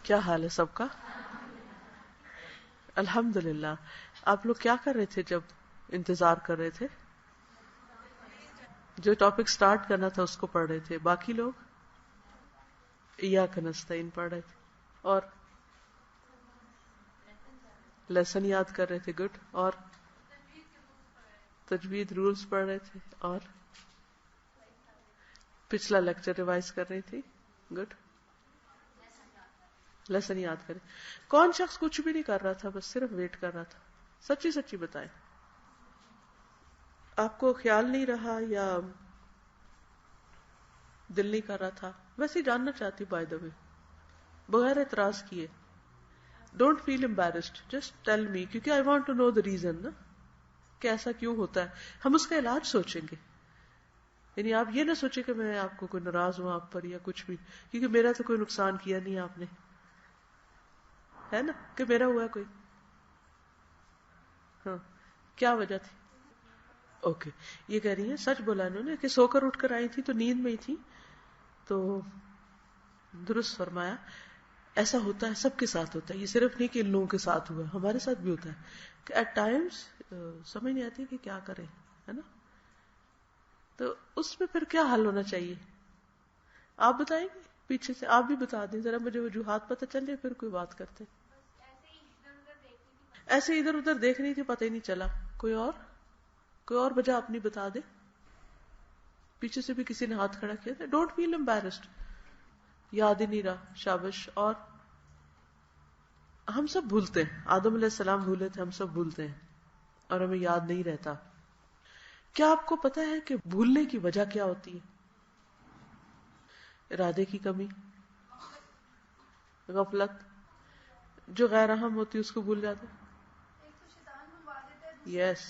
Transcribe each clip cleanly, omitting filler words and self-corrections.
کیا حال ہے سب کا؟ الحمدللہ. آپ لوگ کیا کر رہے تھے جب انتظار کر رہے تھے؟ جو ٹاپک سٹارٹ کرنا تھا اس کو پڑھ رہے تھے. باقی لوگ ایاک نستعین پڑھ رہے تھے اور لیسن یاد کر رہے تھے. گڈ. اور تجوید رولز پڑھ رہے تھے اور پچھلا لیکچر ریوائز کر رہی تھی. گڈ. لیسن یاد کرے. کون شخص کچھ بھی نہیں کر رہا تھا، بس صرف ویٹ کر رہا تھا؟ سچی سچی بتائیں. آپ کو خیال نہیں رہا یا دل نہیں کر رہا تھا؟ ویسے ہی جاننا چاہتی بائی دا وے، بغیر اعتراض کیے. Don't feel embarrassed, just tell me, کیونکہ I want to know the reason نا کہ ایسا کیوں ہوتا ہے. ہم اس کا علاج سوچیں گے. یعنی آپ یہ نہ سوچیں کہ میں آپ کو کوئی ناراض ہوں آپ پر یا کچھ بھی، کیونکہ میرا تو کوئی نقصان کیا نہیں آپ نے، ہے نا کہ میرا ہوا کوئی. ہاں، کیا وجہ تھی؟ اوکے. یہ کہہ رہی ہیں سچ بولا انہوں نے کہ سو کر اٹھ کر آئی تھی تو نیند میں ہی تھی. تو درست فرمایا. ایسا ہوتا ہے، سب کے ساتھ ہوتا ہے. یہ صرف نہیں کہ ان لوگوں کے ساتھ ہوا، ہمارے ساتھ بھی ہوتا ہے کہ ایٹ ٹائمز سمجھ نہیں آتی کہ کیا کریں، ہے نا. تو اس میں پھر کیا حل ہونا چاہیے آپ بتائیں گے؟ پیچھے سے آپ بھی بتا دیں ذرا، مجھے وجوہات پتہ چل جائے پھر کوئی بات کرتے. ایسے ادھر ادھر دیکھ رہی تھی پتہ ہی نہیں چلا. کوئی اور وجہ اپنی بتا دے. پیچھے سے بھی کسی نے ہاتھ کھڑا کیا تھا. Don't feel embarrassed. یاد ہی نہیں رہا. شابش. اور ہم سب بھولتے ہیں. آدم علیہ السلام بھولے تھے، ہم سب بھولتے ہیں اور ہمیں یاد نہیں رہتا. کیا آپ کو پتا ہے کہ بھولنے کی وجہ کیا ہوتی ہے؟ ارادے کی کمی، غفلت. جو غیر اہم ہوتی ہے اس کو بھول جاتے. یس.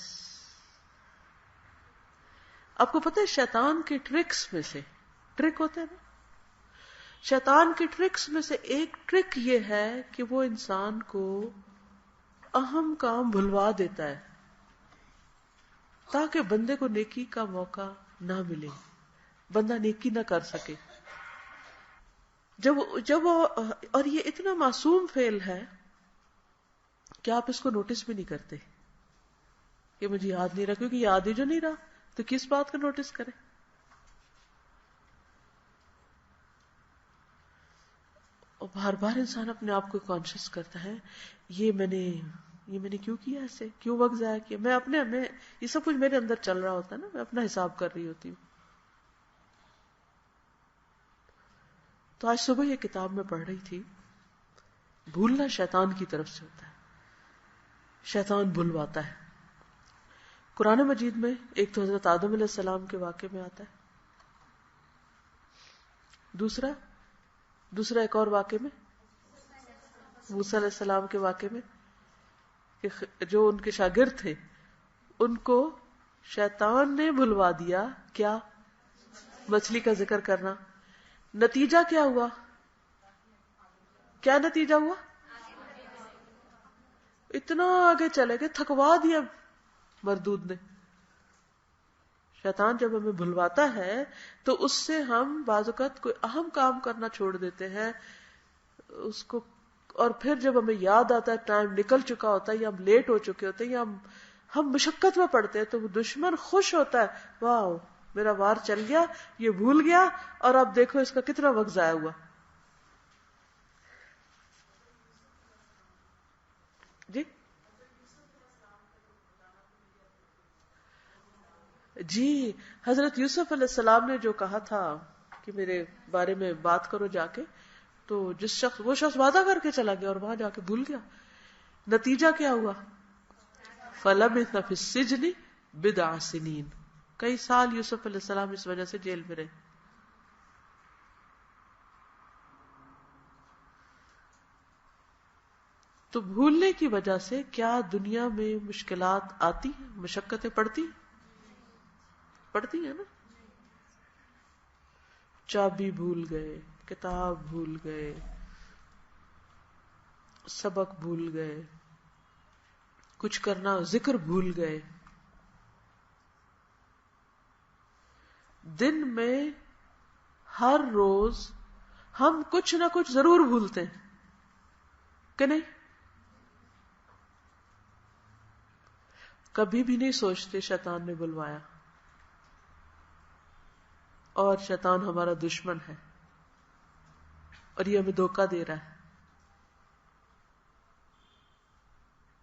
آپ کو پتا ہے شیطان کے ٹرکس میں سے، ٹرک ہوتے ہیں نا، شیطان کے ٹرکس میں سے ایک ٹرک یہ ہے کہ وہ انسان کو اہم کام بھلوا دیتا ہے تاکہ بندے کو نیکی کا موقع نہ ملے، بندہ نیکی نہ کر سکے. جب اور یہ اتنا معصوم فعل ہے کہ آپ اس کو نوٹس بھی نہیں کرتے کہ مجھے یاد نہیں رہا، کیونکہ یاد ہی جو نہیں رہا تو کس بات کا نوٹس کرے. اور بار بار انسان اپنے آپ کو کانشیس کرتا ہے یہ میں نے کیوں کیا، ایسے کیوں وقت ضائع کیا. میں یہ سب کچھ میرے اندر چل رہا ہوتا ہے نا، میں اپنا حساب کر رہی ہوتی ہوں. تو آج صبح یہ کتاب میں پڑھ رہی تھی، بھولنا شیطان کی طرف سے ہوتا ہے، شیطان بھلواتا ہے. قرآن مجید میں ایک تو حضرت آدم علیہ السلام کے واقعے میں آتا ہے، دوسرا ایک اور واقعے میں موسیٰ علیہ السلام کے واقعے میں کہ جو ان کے شاگرد تھے ان کو شیطان نے بھلوا دیا. کیا؟ مچھلی کا ذکر کرنا. نتیجہ کیا ہوا؟ کیا نتیجہ ہوا؟ اتنا آگے چلے گئے، تھکوا دیا مردود نے. شیطان جب ہمیں بھلواتا ہے تو اس سے ہم بعض اوقات کوئی اہم کام کرنا چھوڑ دیتے ہیں اس کو، اور پھر جب ہمیں یاد آتا ہے ٹائم نکل چکا ہوتا ہے یا ہم لیٹ ہو چکے ہوتے ہیں یا ہم مشقت میں پڑتے ہیں تو دشمن خوش ہوتا ہے، واو میرا وار چل گیا، یہ بھول گیا اور اب دیکھو اس کا کتنا وقت ضائع ہوا. جی حضرت یوسف علیہ السلام نے جو کہا تھا کہ میرے بارے میں بات کرو جا کے، تو وہ شخص وعدہ کر کے چلا گیا اور وہاں جا کے بھول گیا. نتیجہ کیا ہوا؟ فَلَبِثَ فِي السِّجْنِ بِضْعَ سِنِينَ. کئی سال یوسف علیہ السلام اس وجہ سے جیل میں رہے. تو بھولنے کی وجہ سے کیا دنیا میں مشکلات آتی ہیں، مشقتیں پڑتی ہیں نا. چابی بھول گئے، کتاب بھول گئے، سبق بھول گئے، کچھ کرنا ذکر بھول گئے. دن میں ہر روز ہم کچھ نہ کچھ ضرور بھولتے ہیں. کہ نہیں؟ کبھی بھی نہیں سوچتے شیطان نے بلوایا اور شیطان ہمارا دشمن ہے اور یہ ہمیں دھوکہ دے رہا ہے.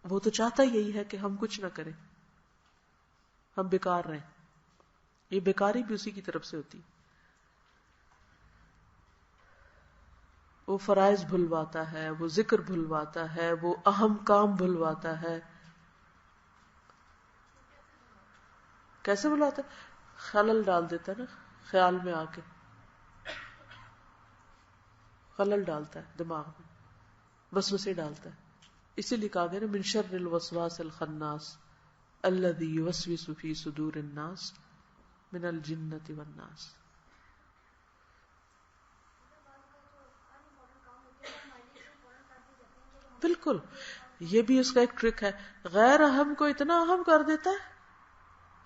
وہ تو چاہتا یہی ہے کہ ہم کچھ نہ کریں، ہم بیکار رہیں. یہ بیکاری بھی اسی کی طرف سے ہوتی. وہ فرائض بھلواتا ہے، وہ ذکر بھلواتا ہے، وہ اہم کام بھلواتا ہے. کیسے بھلواتا ہے؟ خلل ڈال دیتا ہے نا، خیال میں آ کے خلل ڈالتا ہے، دماغ میں وسوسے ڈالتا ہے. اسی لیے کہا گیا نا من شر الوسواس الخناس الذی یوسوس فی صدور الناس من الجنۃ والناس. بالکل، یہ بھی اس کا ایک ٹرک ہے. غیر اہم کو اتنا اہم کر دیتا ہے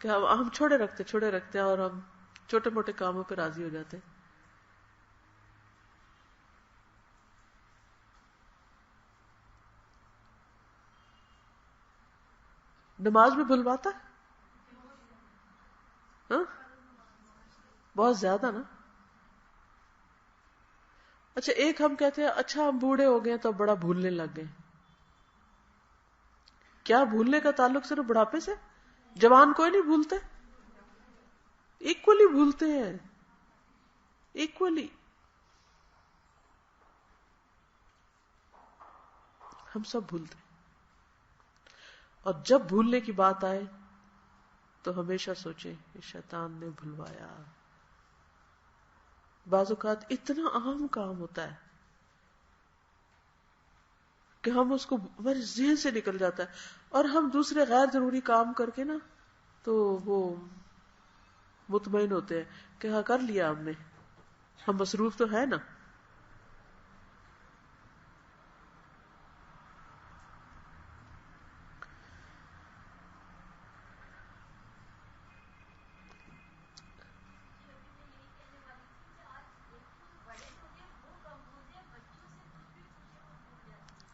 کہ ہم چھوڑے رکھتے ہیں اور ہم چھوٹے موٹے کاموں پہ راضی ہو جاتے ہیں. نماز بھی بھلواتا ہے ہاں؟ بہت زیادہ نا. اچھا ایک ہم کہتے ہیں اچھا ہم بوڑھے ہو گئے تو اب بڑا بھولنے لگ گئے. کیا بھولنے کا تعلق صرف بڑھاپے سے؟ جوان کوئی نہیں بھولتے، ایکولی بھولتے ہیں، ایکولی. ہم سب بھولتے ہیں. اور جب بھولنے کی بات آئے تو ہمیشہ سوچیں کہ شیطان نے بھلوایا. بعض اوقات اتنا اہم کام ہوتا ہے کہ ہم اس کو ہمارے ذہن سے نکل جاتا ہے اور ہم دوسرے غیر ضروری کام کر کے نا تو وہ مطمئن ہوتے ہیں کہ ہاں کر لیا ہم نے، ہم مصروف تو ہے نا.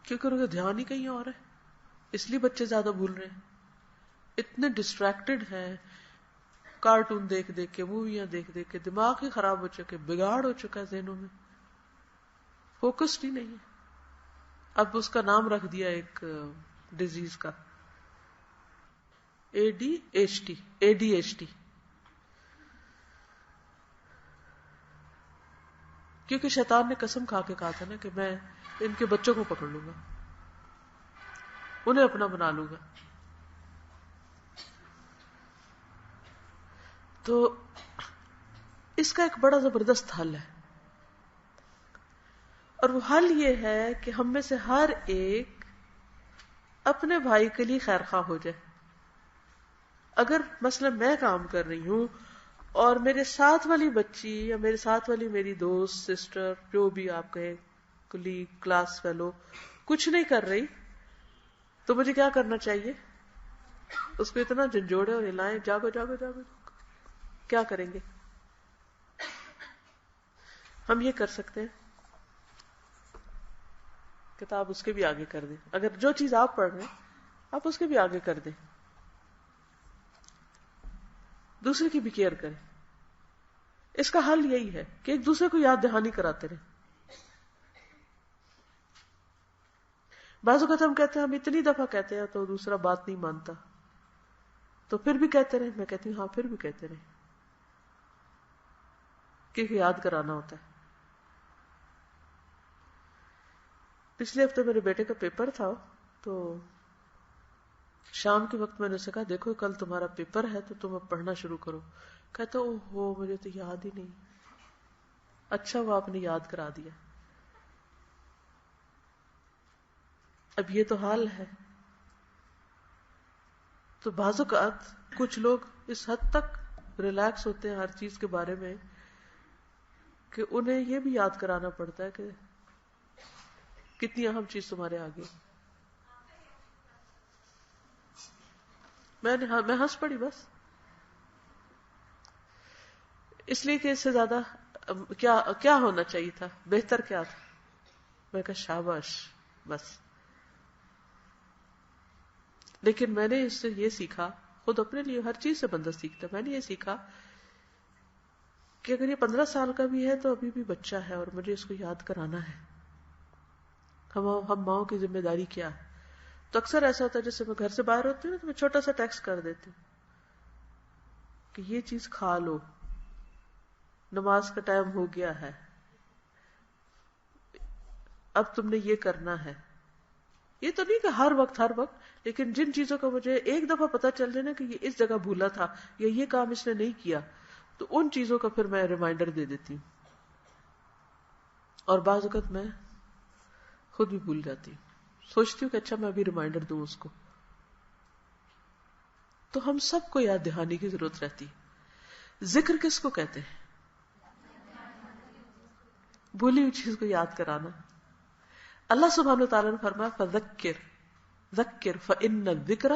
کیونکہ ان کا دھیان ہی کہیں اور ہے، اس لیے بچے زیادہ بھول رہے ہیں. اتنے ڈسٹریکٹڈ ہیں، کارٹون دیکھ دیکھ کے، موویاں دیکھ دیکھ کے دماغ ہی خراب ہو چکے، بگاڑ ہو چکا ہے ذہنوں میں، فوکسڈ ہی نہیں ہے. اب اس کا نام رکھ دیا ایک ڈیزیز کا، ADHD. کیونکہ شیطان نے قسم کھا کے کہا تھا نا کہ میں ان کے بچوں کو پکڑ لوں گا، انہیں اپنا بنا لوں گا. تو اس کا ایک بڑا زبردست حل ہے، اور وہ حل یہ ہے کہ ہم میں سے ہر ایک اپنے بھائی کے لیے خیر خواہ ہو جائے. اگر مثلا میں کام کر رہی ہوں اور میرے ساتھ والی بچی یا میرے ساتھ والی میری دوست، سسٹر، جو بھی آپ کہیں، کلیگ، کلاس فیلو کچھ نہیں کر رہی، تو مجھے کیا کرنا چاہیے؟ اس کو اتنا جھنجھوڑے اور ہلائیں، جاگو جاگو جاگو. کیا کریں گے؟ ہم یہ کر سکتے ہیں کتاب اس کے بھی آگے کر دیں. اگر جو چیز آپ پڑھ رہے ہیں آپ اس کے بھی آگے کر دیں، دوسرے کی بھی کیئر کریں. اس کا حل یہی ہے کہ ایک دوسرے کو یاد دہانی کراتے رہیں. بعض اوقات ہم کہتے ہیں، ہم اتنی دفعہ کہتے ہیں تو دوسرا بات نہیں مانتا، تو پھر بھی کہتے رہیں. میں کہتی ہوں ہاں پھر بھی کہتے رہیں، کیونکہ یاد کرانا ہوتا ہے. پچھلے ہفتے میرے بیٹے کا پیپر تھا، تو شام کے وقت میں نے اسے کہا دیکھو کل تمہارا پیپر ہے تو تم اب پڑھنا شروع کرو. کہتا او ہو مجھے تو یاد ہی نہیں. اچھا وہ آپ نے یاد کرا دیا. اب یہ تو حال ہے. تو بعض اوقات کچھ لوگ اس حد تک ریلیکس ہوتے ہیں ہر چیز کے بارے میں کہ انہیں یہ بھی یاد کرانا پڑتا ہے کہ کتنی اہم چیز تمہارے آگے. میں ہنس پڑی بس، اس لیے کہ اس سے زیادہ کیا ہونا چاہیے تھا، بہتر کیا تھا. میں کہا شاباش، بس. لیکن میں نے اس سے یہ سیکھا، خود اپنے لیے ہر چیز سے بندہ سیکھتا، میں نے یہ سیکھا کہ اگر یہ 15 سال کا بھی ہے تو ابھی بھی بچہ ہے اور مجھے اس کو یاد کرانا ہے ہم ماؤں کی ذمہ داری کیا ہے. تو اکثر ایسا ہوتا ہے جیسے میں گھر سے باہر ہوتی ہوں تو میں چھوٹا سا ٹیکسٹ کر دیتی ہوں کہ یہ چیز کھا لو، نماز کا ٹائم ہو گیا ہے، اب تم نے یہ کرنا ہے. یہ تو نہیں کہ ہر وقت، لیکن جن چیزوں کا مجھے ایک دفعہ پتا چل جائے نا کہ یہ اس جگہ بھولا تھا یا یہ کام اس نے نہیں کیا، تو ان چیزوں کا پھر میں ریمائنڈر دے دیتی ہوں. اور بعض اوقات میں خود بھی بھول جاتی ہوں، سوچتی ہوں کہ اچھا میں ابھی ریمائنڈر دوں اس کو. تو ہم سب کو یاد دہانی کی ضرورت رہتی ہے. ذکر کس کو کہتے ہیں؟ بھولی ہوئی چیز کو یاد کرانا. اللہ سبحانہ وتعالیٰ نے فرمایا فذکر ذکر فإن الذکر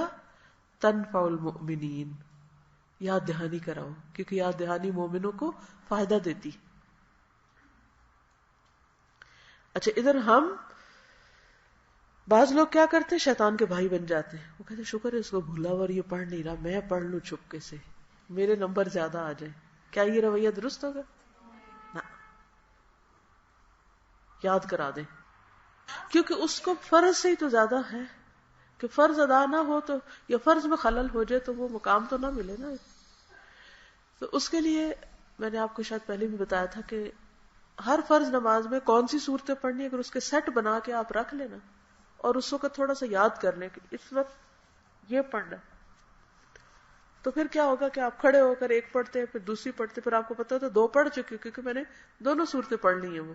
تنفع المؤمنین، یاد دہانی کراؤ کیونکہ یاد دہانی مومنوں کو فائدہ دیتی. اچھا ادھر ہم بعض لوگ کیا کرتے ہیں، شیطان کے بھائی بن جاتے ہیں. وہ کہتے ہیں شکر ہے اس کو بھولا اور یہ پڑھ نہیں رہا، میں پڑھ لوں چپکے سے، میرے نمبر زیادہ آ جائیں. کیا یہ رویہ درست ہوگا؟ نہ، یاد کرا دیں کیونکہ اس کو فرض سے ہی تو زیادہ ہے کہ فرض ادا نہ ہو تو یا فرض میں خلل ہو جائے تو وہ مقام تو نہ ملے نا. تو اس کے لیے میں نے آپ کو شاید پہلے بھی بتایا تھا کہ ہر فرض نماز میں کون سی صورتیں پڑھنی، اگر اس کے سیٹ بنا کے آپ رکھ لینا اور اس وقت تھوڑا سا یاد کر لیں کہ اس وقت یہ پڑھنا، تو پھر کیا ہوگا کہ آپ کھڑے ہو کر ایک پڑھتے ہیں پھر دوسری پڑھتے، پھر آپ کو پتا تو 2 پڑھ چکے کیونکہ میں نے دونوں صورتیں پڑھ لی ہیں. وہ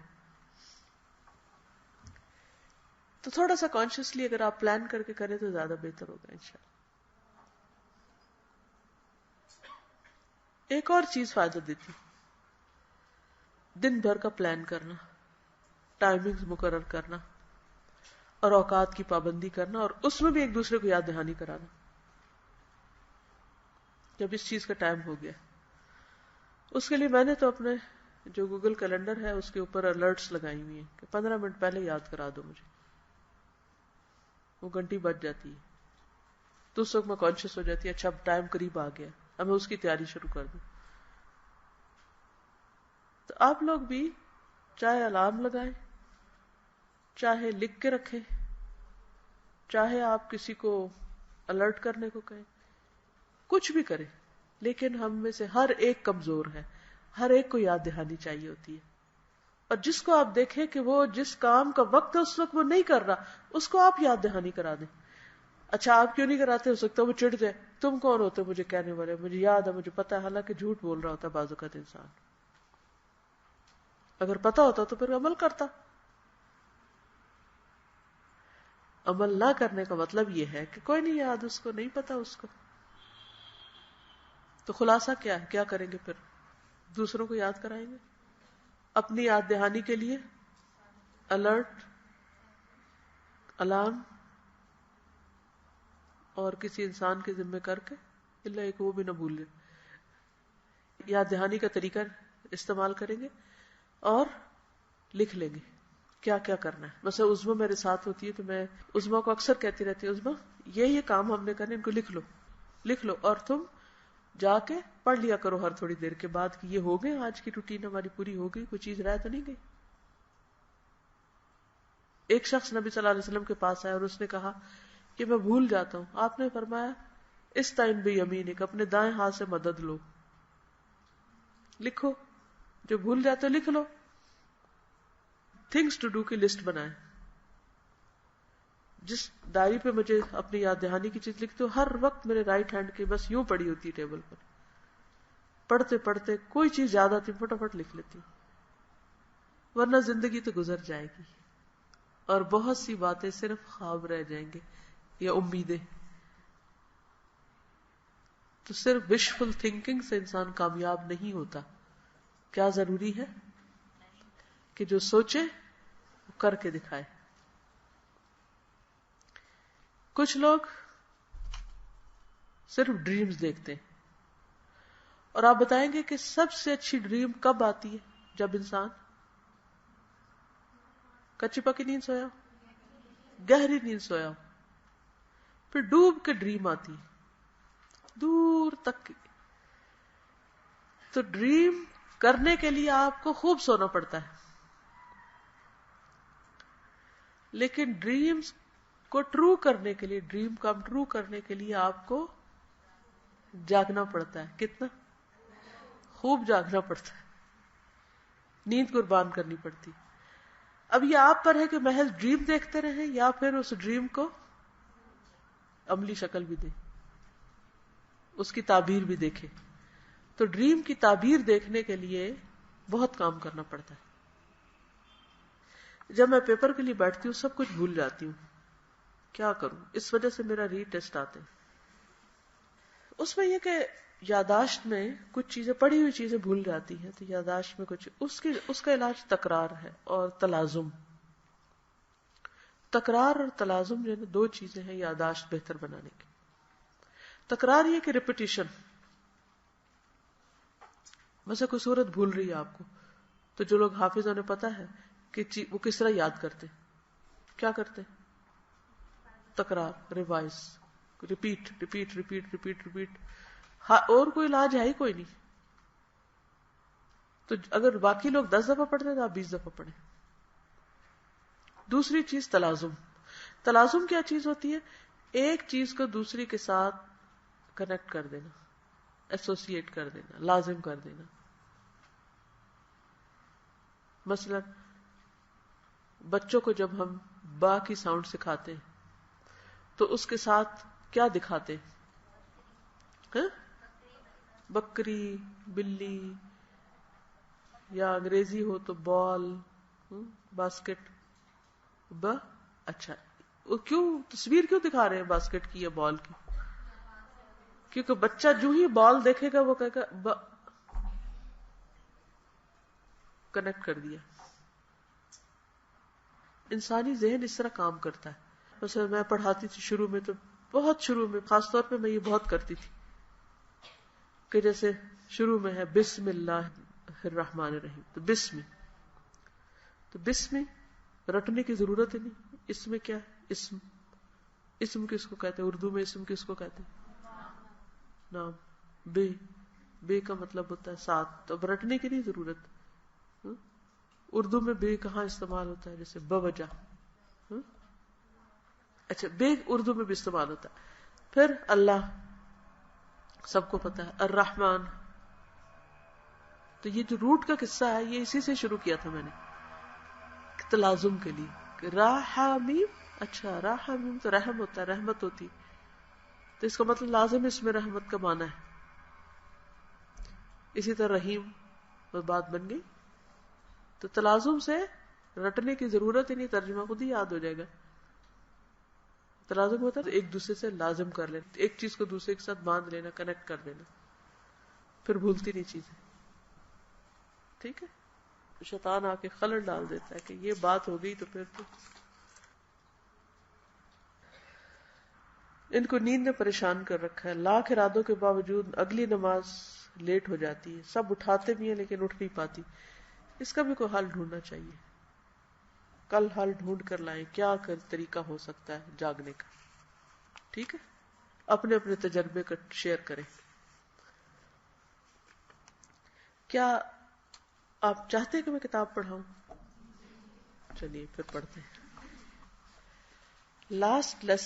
تو تھوڑا سا کانشیسلی اگر آپ پلان کر کے کریں تو زیادہ بہتر ہوگا انشاءاللہ. ایک اور چیز فائدہ دیتی، دن بھر کا پلان کرنا، ٹائمنگز مقرر کرنا اور اوقات کی پابندی کرنا، اور اس میں بھی ایک دوسرے کو یاد دہانی کرانا. جب اس چیز کا ٹائم ہو گیا، اس کے لیے میں نے تو اپنے جو گوگل کیلنڈر ہے اس کے اوپر الرٹس لگائی ہوئی ہیں کہ 15 منٹ پہلے یاد کرا دو مجھے. وہ گھنٹی بج جاتی ہے تو اس وقت میں کانشیس ہو جاتی ہے اچھا اب ٹائم قریب آ گیا، اب میں اس کی تیاری شروع کر دوں. تو آپ لوگ بھی چاہے الارم لگائیں، چاہے لکھ کے رکھیں، چاہے آپ کسی کو الرٹ کرنے کو کہیں، کچھ بھی کریں، لیکن ہم میں سے ہر ایک کمزور ہے، ہر ایک کو یاد دہانی چاہیے ہوتی ہے. اور جس کو آپ دیکھیں کہ وہ جس کام کا وقت ہے اس وقت وہ نہیں کر رہا، اس کو آپ یاد دہانی کرا دیں. اچھا آپ کیوں نہیں کراتے؟ ہو سکتا ہے وہ چڑ جائے، تم کون ہوتے مجھے کہنے والے، مجھے یاد ہے، مجھے پتا ہے. حالانکہ جھوٹ بول رہا ہوتا ہے بعض اوقات انسان. اگر پتا ہوتا تو پھر عمل کرتا. عمل نہ کرنے کا مطلب یہ ہے کہ کوئی نہیں یاد، اس کو نہیں پتا اس کو. تو خلاصہ کیا ہے، کیا کریں گے پھر؟ دوسروں کو یاد کرائیں گے. اپنی یاد دہانی کے لیے الرٹ، الارم، اور کسی انسان کے ذمہ کر کے، اللہ ایک وہ بھی نہ بھول لے، یاد دہانی کا طریقہ استعمال کریں گے اور لکھ لیں گے کیا کیا کرنا ہے. مثلا عظما میرے ساتھ ہوتی ہے تو میں عظما کو اکثر کہتی رہتی ہوں عظما یہ کام ہم نے کرنے، ان کو لکھ لو اور تم جا کے پڑھ لیا کرو ہر تھوڑی دیر کے بعد کہ یہ ہو گئے، آج کی روٹین ہماری پوری ہو گئی، کوئی چیز رہ تو نہیں گئی. ایک شخص نبی صلی اللہ علیہ وسلم کے پاس آیا اور اس نے کہا کہ میں بھول جاتا ہوں. آپ نے فرمایا استعن بیمینک، اپنے دائیں ہاتھ سے مدد لو، لکھو، جو بھول جاتے لکھ لو. تھنگس ٹو ڈو کی لسٹ بنائیں. جس ڈائری پہ مجھے اپنی یاد دہانی کی چیز لکھتی ہوں ہر وقت میرے رائٹ ہینڈ کی بس یوں پڑی ہوتی ہے ٹیبل پر، پڑھتے پڑھتے کوئی چیز یاد آتی فٹافٹ لکھ لیتی ہوں، ورنہ زندگی تو گزر جائے گی اور بہت سی باتیں صرف خواب رہ جائیں گے یا امیدیں. تو صرف وشفل تھنکنگ سے انسان کامیاب نہیں ہوتا. کیا ضروری ہے کہ جو سوچے وہ کر کے دکھائے. کچھ لوگ صرف ڈریمز دیکھتے ہیں، اور آپ بتائیں گے کہ سب سے اچھی ڈریم کب آتی ہے؟ جب انسان کچی پکی نیند سویا. گہری نیند سویا ہوں، پھر ڈوب کے ڈریم آتی دور تک کی. تو ڈریم کرنے کے لیے آپ کو خوب سونا پڑتا ہے، لیکن ڈریمز کو ٹرو کرنے کے لیے، ڈریم کم ٹرو کرنے کے لیے آپ کو جاگنا پڑتا ہے. کتنا خوب جاگنا پڑتا ہے، نیند قربان کرنی پڑتی. اب یہ آپ پر ہے کہ محض ڈریم دیکھتے رہیں یا پھر اس ڈریم کو عملی شکل بھی دیں، اس کی تعبیر بھی دیکھیں. تو ڈریم کی تعبیر دیکھنے کے لیے بہت کام کرنا پڑتا ہے. جب میں پیپر کے لیے بیٹھتی ہوں سب کچھ بھول جاتی ہوں، کیا کروں؟ اس وجہ سے میرا ری ٹیسٹ آتے ہیں. اس میں یہ کہ یاداشت میں کچھ چیزیں، پڑھی ہوئی چیزیں بھول جاتی ہیں، تو یاداشت میں کچھ اس کا علاج تکرار ہے اور تلازم. تکرار اور تلازم جو ہے دو چیزیں ہیں یاداشت بہتر بنانے کی. تکرار یہ کہ ریپیٹیشن، مثلا کوئی صورت بھول رہی ہے آپ کو، تو جو لوگ حافظ انہیں پتا ہے کہ وہ کس طرح یاد کرتے، کیا کرتے؟ تکرار، revise, repeat repeat repeat repeat repeat. اور کوئی علاج ہے ہی کوئی نہیں. تو اگر باقی لوگ 10 دفعہ پڑھتے ہیں تو آپ 20 دفعہ پڑھیں. دوسری چیز تلازم. تلازم کیا چیز ہوتی ہے؟ ایک چیز کو دوسری کے ساتھ کنیکٹ کر دینا، ایسوسیٹ کر دینا، لازم کر دینا. مثلا بچوں کو جب ہم با کی ساؤنڈ سکھاتے ہیں تو اس کے ساتھ کیا دکھاتے ہیں؟ بکری، بلی، یا انگریزی ہو تو بال، باسکٹ. اچھا، وہ کیوں تصویر کیوں دکھا رہے ہیں باسکٹ کی یا بال کی؟ کیونکہ بچہ جو ہی بال دیکھے گا وہ کہے گا کنیکٹ کر دیا. انسانی ذہن اس طرح کام کرتا ہے. مثلا میں پڑھاتی تھی شروع میں، تو بہت شروع میں خاص طور پہ میں یہ بہت کرتی تھی کہ جیسے شروع میں ہے بسم اللہ الرحمن الرحیم، تو بسم رٹنے کی ضرورت ہی نہیں. اس میں کیا ہے؟ اسم کس کو کہتے ہیں اردو میں؟ اسم کس کو کہتے ہیں؟ نام. بے کا مطلب ہوتا ہے ساتھ، تو اب رٹنے کی نہیں ضرورت. اردو میں بے کہاں استعمال ہوتا ہے؟ جیسے بوجہ. اچھا، بے اردو میں بھی استعمال ہوتا ہے. پھر اللہ سب کو پتا ہے، الرحمن. تو یہ جو روٹ کا قصہ ہے یہ اسی سے شروع کیا تھا میں نے تلازم کے لیے. راحمیم، اچھا راحمیم تو رحم ہوتا ہے، رحمت ہوتی، تو اس کا مطلب لازم اس میں رحمت کا معنی ہے. اسی طرح رحیم وہ بات بن گئی. تو تلازم سے رٹنے کی ضرورت ہی نہیں، ترجمہ خود ہی یاد ہو جائے گا. تلازم ہوتا ہے ایک دوسرے سے لازم کر لینا، ایک چیز کو دوسرے کے ساتھ باندھ لینا، کنیکٹ کر دینا، پھر بھولتی نہیں چیزیں. ٹھیک ہے. شیطان آ کے خلل ڈال دیتا ہے کہ یہ بات ہو گئی تو پھر تو ان کو نیند نے پریشان کر رکھا ہے. لاکھ ارادوں کے باوجود اگلی نماز لیٹ ہو جاتی ہے. سب اٹھاتے بھی ہیں لیکن اٹھ نہیں پاتی. اس کا بھی کوئی حل ڈھونڈنا چاہیے. کل حل ڈھونڈ کر لائیں کیا طریقہ ہو سکتا ہے جاگنے کا. ٹھیک ہے، اپنے اپنے تجربے کا شیئر کریں. کیا آپ چاہتے ہیں کہ میں کتاب پڑھاؤں؟ چلیے پھر پڑھتے ہیں. Last lesson